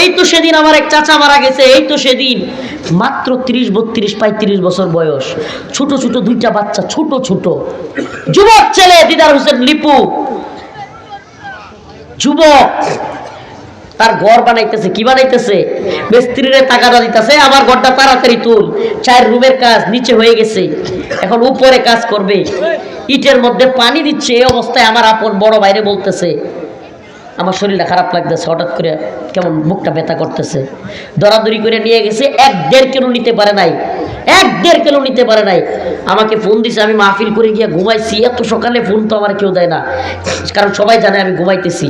এই তো সেদিন আমার এক চাচা মারা গেছে, এই তো সেদিন, মাত্র 30-32-35 বছর বয়স, ছোট ছোট দুইটা বাচ্চা, ছোট ছোট যুবক ছেলে, দিদার হোসেন লিপু যুবক, তার ঘর বানাইতেছে। কি বানাইতেছে? মিস্ত্রিরে তাগাদা দিতেছে, আমার ঘরটা তাড়াতাড়ি তুল, 4 রুমের কাজ নিচে হয়ে গেছে, এখন উপরে কাজ করবে। ইটের মধ্যে পানি দিচ্ছে। এই অবস্থায় আমার আপন বড় ভাইরে বলতেছে, আমার শরীরটা খারাপ লাগতেছে, হঠাৎ করে কেমন মুখটা ব্যথা করতেছে। দরাদরি করে নিয়ে গেছে, 1-1.5 কিলো নিতে পারে নাই, 1-1.5 কিলো নিতে পারে নাই। আমাকে ফোন দিছে, আমি মাহফিল করে গিয়ে ঘুমাইছি। এত সকালে ফোন তো আমার কেউ দেয় না, কারণ সবাই জানে আমি ঘুমাইতেছি।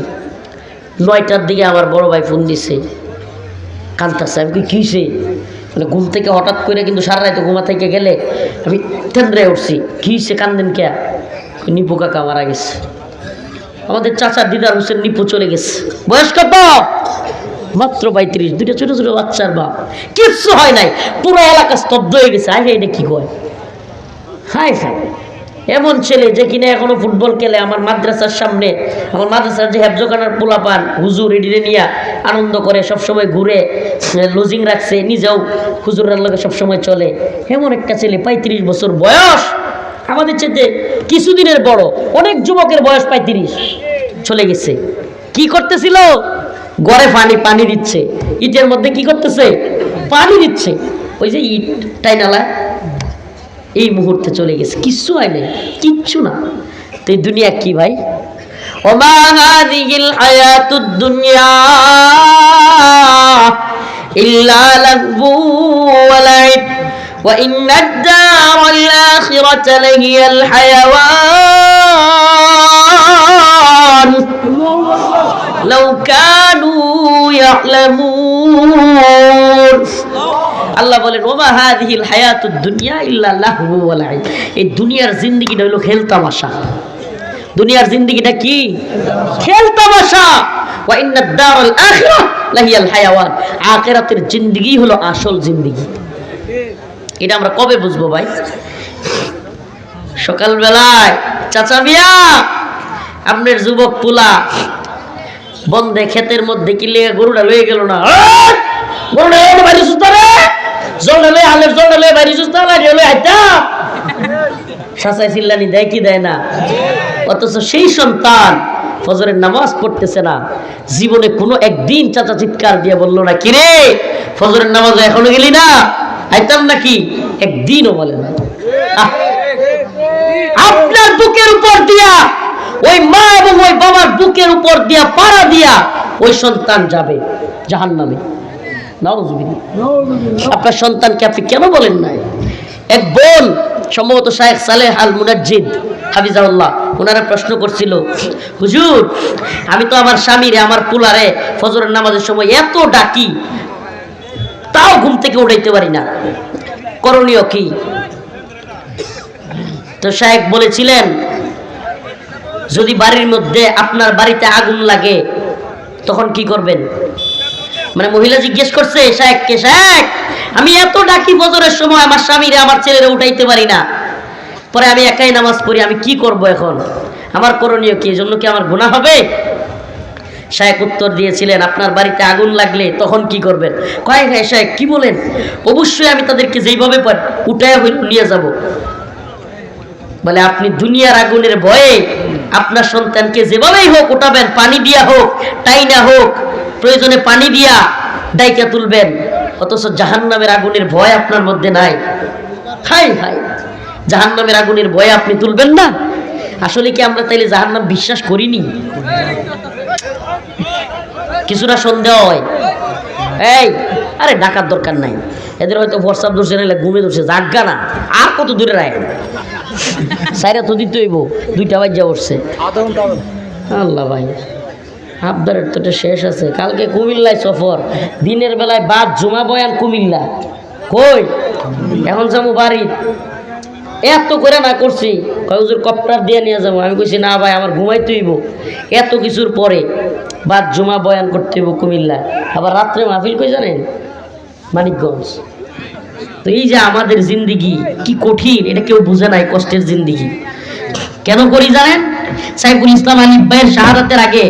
9টার দিকে আমার বড় ভাই ফোন দিছে, কাঁদতেছে। আমি কি কিসে? মানে ঘুম থেকে হঠাৎ করে, কিন্তু সারা রাত ঘুমা থেকে গেলে আমি তেন্দ্রায় উঠছি। কিসে কান্দেন কে? নিপু কাকা মারা গেছে। আমাদের চাচা দিদার হোসেন নিপু চলে গেছে। বয়স কত? মাত্র 32। দুইটা ছোট ছোট বাচ্চার বাপ। কিচ্ছু হয় নাই, পুরো এলাকা স্তব্ধ হয়ে গেছে। হাই হাই, এটা কি কয়? হাই হাই, এমন ছেলে যে কিনা এখনো ফুটবল খেলে। আমার মাদ্রাসার সামনে, আমার মাদ্রাসার যে হেফজখানার পোলাপান হুজুর এডিরে নিয়ে আনন্দ করে, সবসময় ঘুরে, লজিং রাখছে, নিজেও হুজুরের লগে সবসময় চলে। এমন একটা ছেলে, 35 বছর বয়স, আমাদের চেয়ে কিছুদিনের বড়। অনেক যুবকের বয়স 35, চলে গেছে। কি করতেছিল? ঘরে পানি দিচ্ছে, ইটের মধ্যে কি করতেছে? পানি দিচ্ছে। ওই যে ইট টাইনালা, এই মুহূর্তে চলে গেছে। কিচ্ছু হয় নাই, কিচ্ছু না। তো এই দুনিয়া কি ভাই? ওমা হাযিহিল হায়াতুদ দুনিয়া ইল্লা লাহবু ওয়া লাইব ওয়া ইন্নাদ দারাল আখিরাতা লাহিয়াল হায়াওয়ান লাউ কানু ইয়ালামুন। আল্লাহ বলেন, ওমা হাযিহিল হায়াতুদ দুনিয়া ইল্লা লাহবু ওয়া লাইব। এই দুনিয়ার জিন্দেগিটা হলো খেল তামাশা। দুনিয়ার জিন্দেগিটা কি? খেল তামাশা। ওয়া ইন্নাদ দারাল আখিরাহ লাহিয়াল হায়াওয়ান। আখিরাতের জিন্দেগি হলো আসল জিন্দেগি। এটা আমরা কবে বুঝবো ভাই? সকালবেলায় চাচা মিয়া, আপনার যুবক পোলা বন্ধে ক্ষেতের মধ্যে কি লেগে গরুটা লয়ে গেল না? গরুটা বাইরে সুস্থ রে, জললে আলের জললে বাইরে সুস্থ লাগে হলো আইতা সাসাই চিল্লানি দেয় কি দেয় না? অথচ সেই সন্তান ফজরের নামাজ পড়তেছে না। জীবনে কোনো একদিন চাচা চিৎকার দিয়ে বললো না, কিরে ফজরের নামাজ এখনো গেলি না, আইতাম নাকি? একদিনও বলে না। আপনার বুকের উপর দিয়া, ওই মা এবং ওই বাবার বুকের উপর দিয়া, পাড়া দিয়া ওই সন্তান যাবে জাহান্নামে। নাউযুবিল্লাহ। আপনার সন্তানকে আপনি কেন বলেন নাই? এক বোন, সম্ভবত শায়েখ সালেহ আল মুনাজ্জিদ হাফিজাহুল্লাহ, ওনারা প্রশ্ন করছিল, হুজুর আমি তো আমার স্বামীরে, আমার পুলারে ফজরের নামাজের সময় এত ডাকি, তাও ঘুম থেকে উঠাইতে পারি না, করণীয় কি? তো শায়েখ বলেছিলেন, যদি বাড়ির মধ্যে, আপনার বাড়িতে আগুন লাগে তখন কি করবেন? মানে মহিলা জিজ্ঞেস করছে শায়েখকে, শায়েখ আমি এত ডাকি ফজরের সময়, আমার স্বামীরে, আমার ছেলেরে উঠাইতে পারি না, পরে আমি একাই নামাজ পড়ি, আমি কি করব এখন? আমার করণীয় কি? এজন্য কি আমার গুনাহ হবে? শায়েখ উত্তর দিয়েছিলেন, আপনার বাড়িতে আগুন লাগলে তখন কি করবেন? কয় হ্যাঁ শায়েখ, কি বলেন? অবশ্যই আমি তাদেরকে যেইভাবে উঠায় হইল নিয়ে যাব। বলে আপনি দুনিয়ার আগুনের ভয়ে আপনার সন্তানকে যেভাবেই হোক উঠাবেন, পানি দিয়া হোক, টাইনা হোক, প্রয়োজনে পানি দিয়া ডাইকা তুলবেন, অথচ জাহান্নামের আগুনের ভয় আপনার মধ্যে নাই। হাই হাই, জাহান্নামের আগুনের ভয়ে আপনি তুলবেন না? আসলে কি আমরা তাইলে জাহান্নাম বিশ্বাস করিনি? কিছুটা সন্দেহ হয়। এই আরে ডাকার দরকার নাই, এদের হয়তো হোয়াটসঅ্যাপ ধরছে, নাহলে ঘুমে ধরছে, জাগা না, আর কত দূরে রায় সাইরা তো দিতে হইব, 2টা বাজে উঠছে। আল্লাহ ভাই, আবদারের তো শেষ আছে। কালকে কুমিল্লায় সফর, দিনের বেলায় বাদ জুমা বয়ান কুমিল্লা, কই এখন যাবো বাড়ি, এত করে না করছি, হুজুর কপ্টার দিয়ে নিয়ে যাবো। আমি কইছি না ভাই, আমার ঘুমাইতে হইব, এত কিছুর পরে বাদ জুমা বয়ান করতে হইব কুমিল্লা, আবার রাত্রে মাহফিল কই জানেন? মানিকগঞ্জ। তো এই যে আমাদের জিন্দিগি কি কঠিন, এটা কেউ বুঝে নাই, কষ্টের জিন্দিগি। কেন করি জানেন? সাইফুল ইসলাম আলিফ ভাইয়ের শাহাদাতের আগে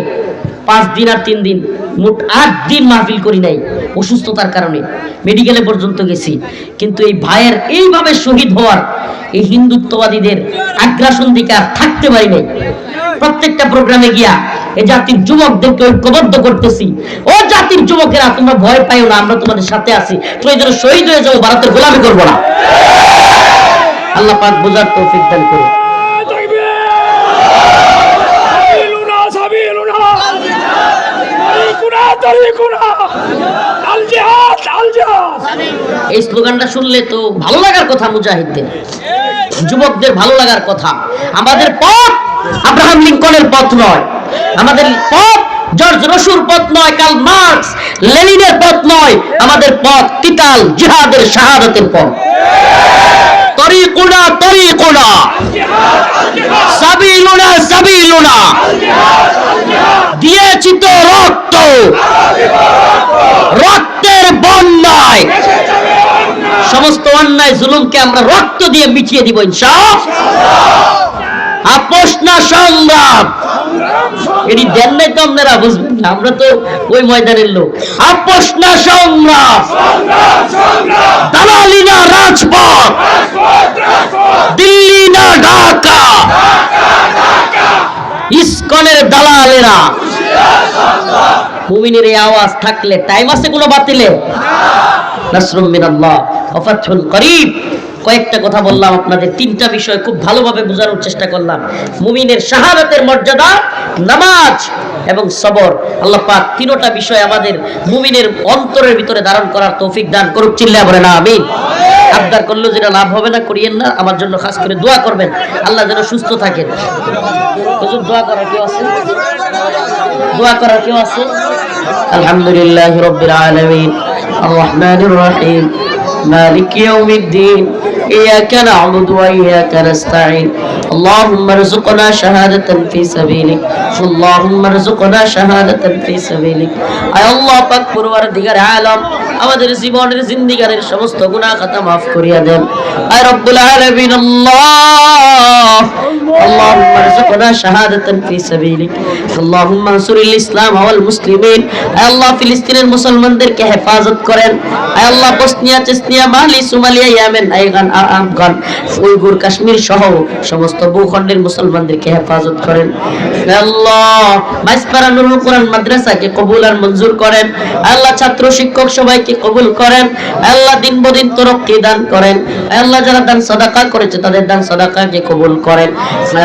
5 দিন আর 3 দিন, মোট 8 দিন মাহফিল করি নাই অসুস্থতার কারণে, মেডিকেলে পর্যন্ত গেছি। কিন্তু এই ভাইয়ের এইভাবে শহীদ হওয়ার, এই হিন্দুত্ববাদীদের আগ্রাসন দিকে আর থাকতে পারি নাই। প্রত্যেকটা প্রোগ্রামে গিয়া এই জাতির যুবকদেরকে ঐক্যবদ্ধ করতেছি, ও জাতির যুবকেরা তোমরা ভয় পাইও না, আমরা তোমাদের সাথে আছি, তুমি যেন শহীদ হয়ে যাও, ভারতের গোলামি করবো না। আল্লাহ পাক বোঝার তৌফিক দান করুন। এই স্লোগানটা শুনলে তো ভালো লাগার কথা, মুজাহিদদের যুবকদের ভালো লাগার কথা। আমাদের পথ আব্রাহাম লিঙ্কনের পথ নয়, আমাদের পথ জর্জ রসুর পথ নয়, কার্ল মার্কস লেনিনের পথ নয়, আমাদের পথ কিতাল জিহাদের শাহাদাতের পথ। তরিকুনা তরিকুনা সাবিলুনা সাবিলুনা, দিয়েছি তো রক্ত, রক্তের বন্যায় সমস্ত অন্যায় জুলুমকে আমরা রক্ত দিয়ে মিটিয়ে দিব ইনশাআল্লাহ। আপোষ না সংগ্রাম, এটি দেন নাই তো আপনারা বুঝবেন না, আমরা তো ওই ময়দানের লোক। আপোষ না সংগ্রাম, দালালি না রাজপথ, দিল্লি না ঢাকা, ইসকনের দালালেরা। মুমিনের এই আওয়াজ থাকলে টাইম আছে কোনো বাতিলে? নাসরুম মিনাল্লাহ ওয়া ফাতহুন করিব। কয়েকটা কথা বললাম আপনাদের, 3টা বিষয় খুব ভালোভাবে বোঝানোর চেষ্টা করলাম। মুমিনের শাহাদাতের মর্যাদা, নামাজ এবং সবর। আল্লাহ পাক 3টা বিষয় আমাদের মুমিনের অন্তরের ভিতরে ধারণ করার তৌফিক দান করুক। চিল্লায়া বলেন আমিন। আবদার করলেও যেটা লাভ হবে না করিয়েন না, আমার জন্য খাস করে দোয়া করবেন, আল্লাহ যেন সুস্থ থাকেন। হুজুর দোয়া করার কেউ আছে? দোয়া করার কেউ আছে? আলহামদুলিল্লাহি রাব্বিল আলামিন আর রহমানির রহিম মালিক ইয়াউমিদ্দিন إياك نعبد وإياك نستعين اللهم ارزقنا شهادة في سبيلك اللهم ارزقنا شهادة في سبيلك আয় আল্লাহ পাক পরওয়ারদিগার আলম, আমাদের জীবনের জিন্দেগীর সমস্ত গুনাহ খাতা maaf করিয়া দেন। আয় রব্বুল আলামিন আল্লাহ, اللهم ارزقنا شهادة في سبيلك اللهم انصر الإسلام والمسلمين। আয় আল্লাহ ফিলিস্তিনের মুসলমানদেরকে হেফাজত করেন। আয় আল্লাহ Bosnia, Chechnya, Mali, Somalia, Yemen, Afghan, Uyghur, Kashmir সহ সমস্ত ভূখণ্ডের মুসলমানদেরকে হেফাজত করেন। আল্লাহ মাইসপাড়া নুরুল কোরআন মাদ্রাসাকে কবুল আর মঞ্জুর করেন। আল্লাহ ছাত্র শিক্ষক সবাইকে কবুল করেন। আল্লাহ দিন বদিন তরক্কি দান করেন। আল্লাহ যারা দান সাদাকা করেছে তাদের দান সাদাকাকে কবুল করেন।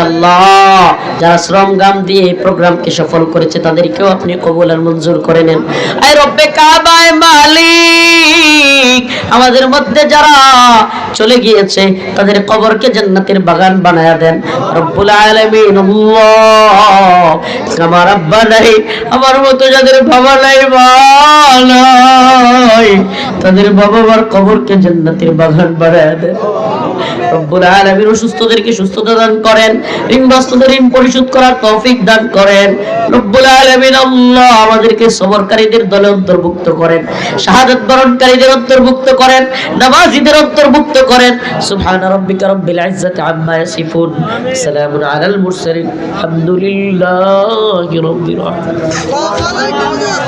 আল্লাহ যারা শ্রম গাম দিয়ে এই প্রোগ্রামকে সফল করেছে তাদেরকেও আপনি কবুল আর মঞ্জুর করে নেন। আয় রব্বে কাবায় মালিক, আমাদের মধ্যে যারা চলে গিয়েছে তাদের কবরকে জান্নাতের বাগান বানায়া দেন রব্বুল আলামিন। আল্লাহ আমার আব্বা নাই, আমার মতো যাদের বাবা নাই, মা নাই, তাদের বাবা মার কবরকে জান্নাতের বাগান বানায়া দেন রব্বুল আলামিন। অসুস্থদেরকে সুস্থতা দান করেন, ঋণগ্রস্তদের ঋণ পরিশোধ করার তৌফিক দান করেন রব্বুল আলামিন। আল্লাহ আমাদেরকে সবরকারীদের দলে অন্তর্ভুক্ত করেন, শাহাদাত বরণকারীদের অন্তর্ভুক্ত করেন, নামাজীদের অন্তর্ভুক্ত করেন। সুবহানা রাব্বিকা রাব্বিল ইজ্জাতি আম্মা ইয়াসিফুন, সালামুন আলাল মুরসালিন, আলহামদুলিল্লাহি রাব্বিল আলামিন।